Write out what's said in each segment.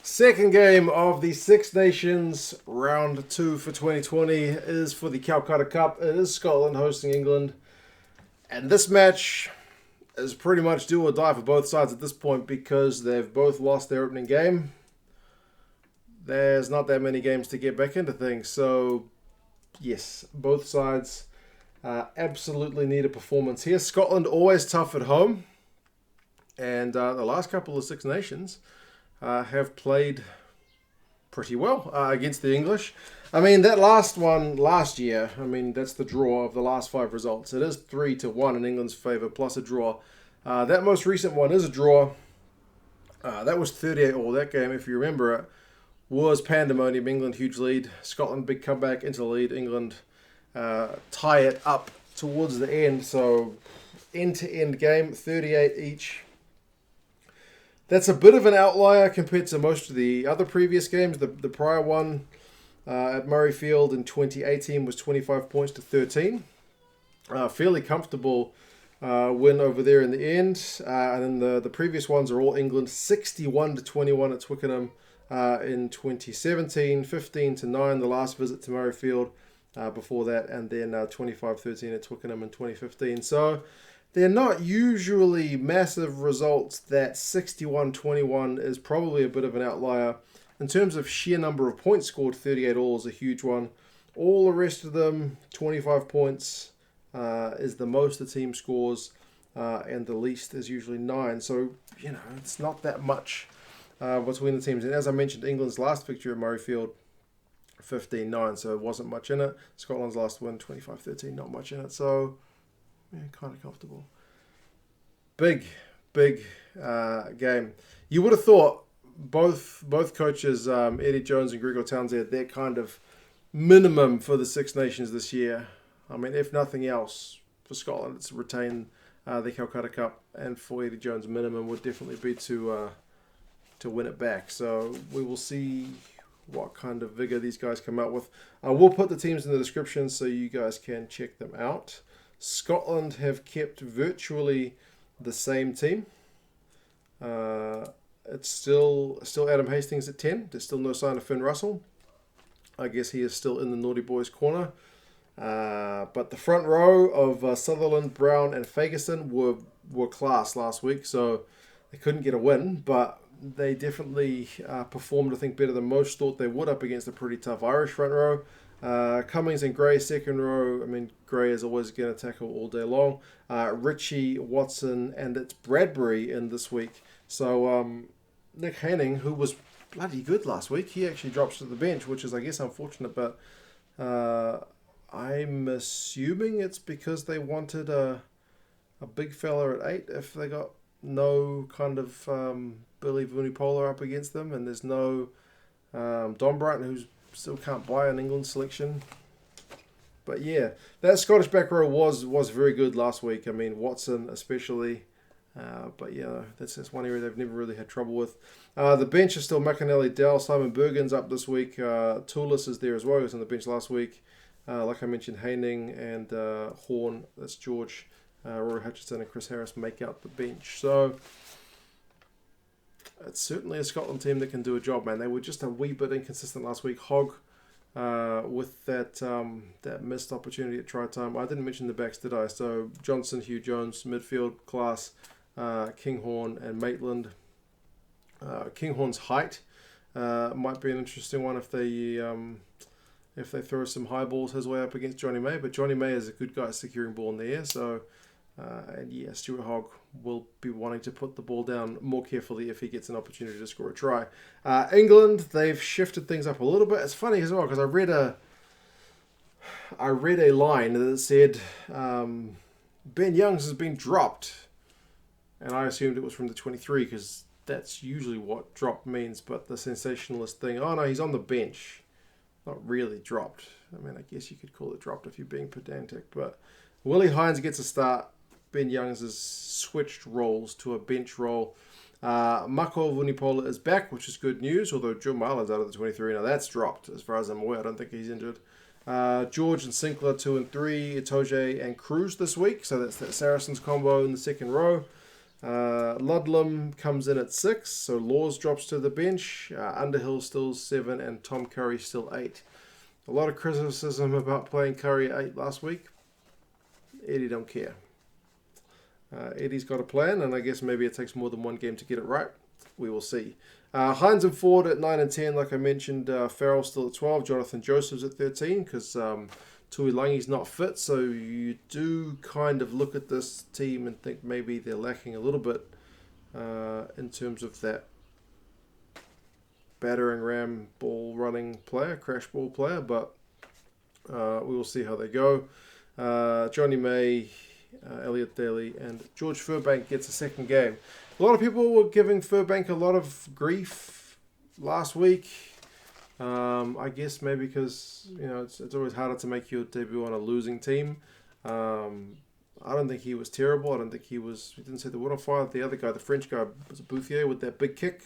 Second game of the Six Nations round 2 for 2020 is for the Calcutta Cup. It is Scotland hosting England. And this match is pretty much do or die for both sides at this point because they've both lost their opening game. There's not that many games to get back into things. So, yes, both sides absolutely need a performance here. Scotland always tough at home. And the last couple of Six Nations have played pretty well against the English. I mean, that last one last year, that's the draw of the last 5 results. It is 3-1 in England's favour, plus a draw. That most recent one is a draw. That was 38-all. That game, if you remember it, was pandemonium. England, huge lead. Scotland, big comeback into the lead. England tie it up towards the end. So, end-to-end game, 38 each. That's a bit of an outlier compared to most of the other previous games. The prior one at Murrayfield in 2018 was 25 points to 13. Fairly comfortable win over there in the end. And then the previous ones are all England. 61-21 at Twickenham in 2017. 15-9 the last visit to Murrayfield before that. And then 25-13 at Twickenham in 2015. So they're not usually massive results. That 61-21 is probably a bit of an outlier. In terms of sheer number of points scored, 38 all is a huge one. All the rest of them, 25 points is the most the team scores, and the least is usually 9. So, it's not that much between the teams. And as I mentioned, England's last victory at Murrayfield, 15-9, so it wasn't much in it. Scotland's last win, 25-13, not much in it. So, kind of comfortable. Big game. You would have thought both coaches, Eddie Jones and Gregor Townsend, they're kind of minimum for the Six Nations this year. If nothing else, for Scotland, it's retain the Calcutta Cup, and for Eddie Jones, minimum would definitely be to win it back. So we will see what kind of vigor these guys come out with. We'll put the teams in the description so you guys can check them out. Scotland have kept virtually the same team. It's still Adam Hastings at 10. There's still no sign of Finn Russell. I guess he is still in the naughty boys corner. But the front row of Sutherland, Brown and Fagerson were class last week, so they couldn't get a win, but they definitely performed, I think, better than most thought they would up against a pretty tough Irish front row. Cummings and Gray second row. Gray is always going to tackle all day long. Ritchie, Watson, and it's Bradbury in this week. So Nick Haining, who was bloody good last week, he actually drops to the bench, which is, I guess, unfortunate. But I'm assuming it's because they wanted a big fella at 8 if they got no kind of Billy Vunipola up against them, and there's no Don Brighton, who's still can't buy an England selection. But yeah, that Scottish back row was very good last week. Watson especially. But yeah, that's one area they've never really had trouble with. The bench is still McInally, Dell, Simon Berghan's up this week. Toolis is there as well. He was on the bench last week. Like I mentioned, Haining and Horne, that's George, Rory, Hutchinson and Chris Harris make out the bench. So it's certainly a Scotland team that can do a job, man. They were just a wee bit inconsistent last week. Hogg with that missed opportunity at try time. I didn't mention the backs, did I? So Johnson, Hugh Jones, midfield class, Kinghorn and Maitland. Kinghorn's height might be an interesting one if they throw some high balls his way up against Jonny May. But Jonny May is a good guy at securing ball in the air. So, Stuart Hogg will be wanting to put the ball down more carefully if he gets an opportunity to score a try. England, they've shifted things up a little bit. It's funny as well because I read a line that said Ben Youngs has been dropped. And I assumed it was from the 23 because that's usually what dropped means. But the sensationalist thing, oh no, he's on the bench. Not really dropped. I guess you could call it dropped if you're being pedantic. But Willie Hines gets a start. Ben Youngs has switched roles to a bench role. Mako Vunipola is back, which is good news, although Joe Marlin's out of the 23. Now that's dropped, as far as I'm aware. I don't think he's injured. George and Sinclair 2 and 3. Itoje and Cruz this week. So that's that Saracens combo in the second row. Ludlam comes in at 6, so Laws drops to the bench. Underhill still 7, and Tom Curry still 8. A lot of criticism about playing Curry at 8 last week. Eddie don't care. Eddie's got a plan, and I guess maybe it takes more than one game to get it right. We will see. Hines and Ford at 9 and 10, like I mentioned. Farrell still at 12. Jonathan Joseph's at 13 because Tuilangi's not fit. So you do kind of look at this team and think maybe they're lacking a little bit in terms of that battering ram ball running player, crash ball player. But we will see how they go. Jonny May, Elliot, Daly, and George Furbank gets a second game. A lot of people were giving Furbank a lot of grief last week. I guess maybe because it's always harder to make your debut on a losing team. I don't think he was terrible. I don't think he didn't set the world on fire. The other guy, the French guy, was a Bouthier with that big kick.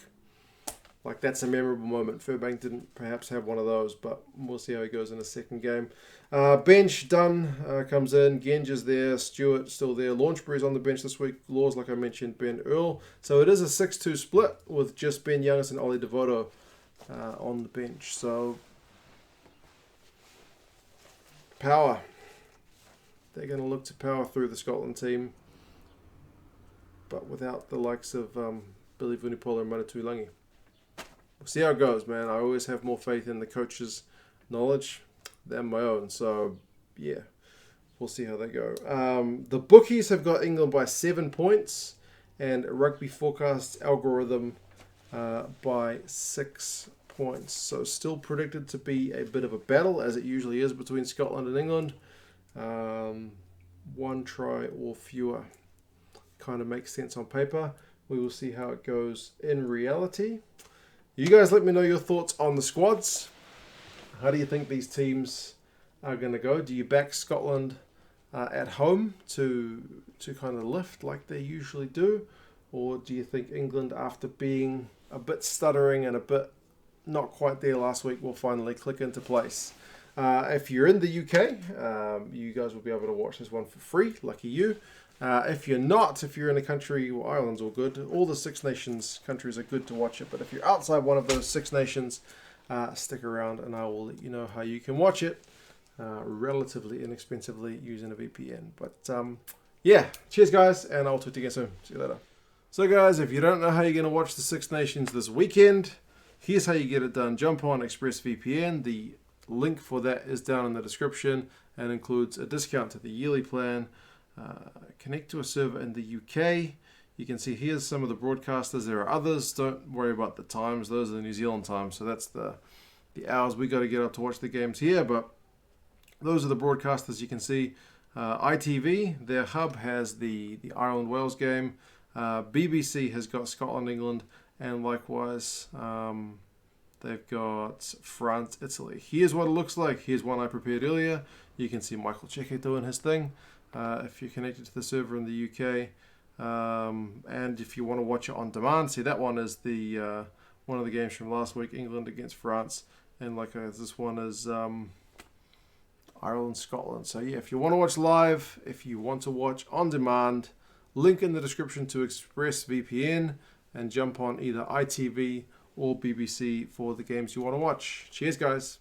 Like, that's a memorable moment. Furbank didn't perhaps have one of those, but we'll see how he goes in the second game. Bench, Dunn comes in. Genge is there. Stuart still there. Launchbury's on the bench this week. Laws, like I mentioned, Ben Earl. So it is a 6-2 split with just Ben Youngis and Ollie Devoto on the bench. So, power. They're going to look to power through the Scotland team, but without the likes of Billy Vunipola and Mana Tuilangi. We'll see how it goes, man. I always have more faith in the coach's knowledge than my own. So, yeah, we'll see how they go. The bookies have got England by 7 points, and Rugby Forecast algorithm by 6 points. So, still predicted to be a bit of a battle, as it usually is between Scotland and England. 1 try or fewer. Kind of makes sense on paper. We will see how it goes in reality. You guys let me know your thoughts on the squads. How do you think these teams are going to go? Do you back Scotland at home to kind of lift like they usually do? Or do you think England, after being a bit stuttering and a bit not quite there last week, will finally click into place? If you're in the UK, you guys will be able to watch this one for free. Lucky you. If you're not, if you're in a country, well, Ireland's all good. All the Six Nations countries are good to watch it. But if you're outside one of those Six Nations, stick around and I will let you know how you can watch it relatively inexpensively using a VPN. But yeah, cheers guys, and I'll talk to you again soon. See you later. So guys, if you don't know how you're going to watch the Six Nations this weekend, here's how you get it done. Jump on ExpressVPN. The link for that is down in the description and includes a discount to the yearly plan. Connect to a server in the UK. You can see here's some of the broadcasters. There are others. Don't worry about the times. Those are the New Zealand times. So that's the hours we got to get up to watch the games here. But those are the broadcasters you can see. ITV, their hub has the Ireland-Wales game. BBC has got Scotland-England. And likewise, they've got France-Italy. Here's what it looks like. Here's one I prepared earlier. You can see Michael Cheque doing his thing. If you're connected to the server in the UK, and if you want to watch it on demand, see that one is the one of the games from last week, England against France, and this one is Ireland, Scotland. So yeah, if you want to watch live, if you want to watch on demand, link in the description to ExpressVPN and jump on either ITV or BBC for the games you want to watch. Cheers, guys.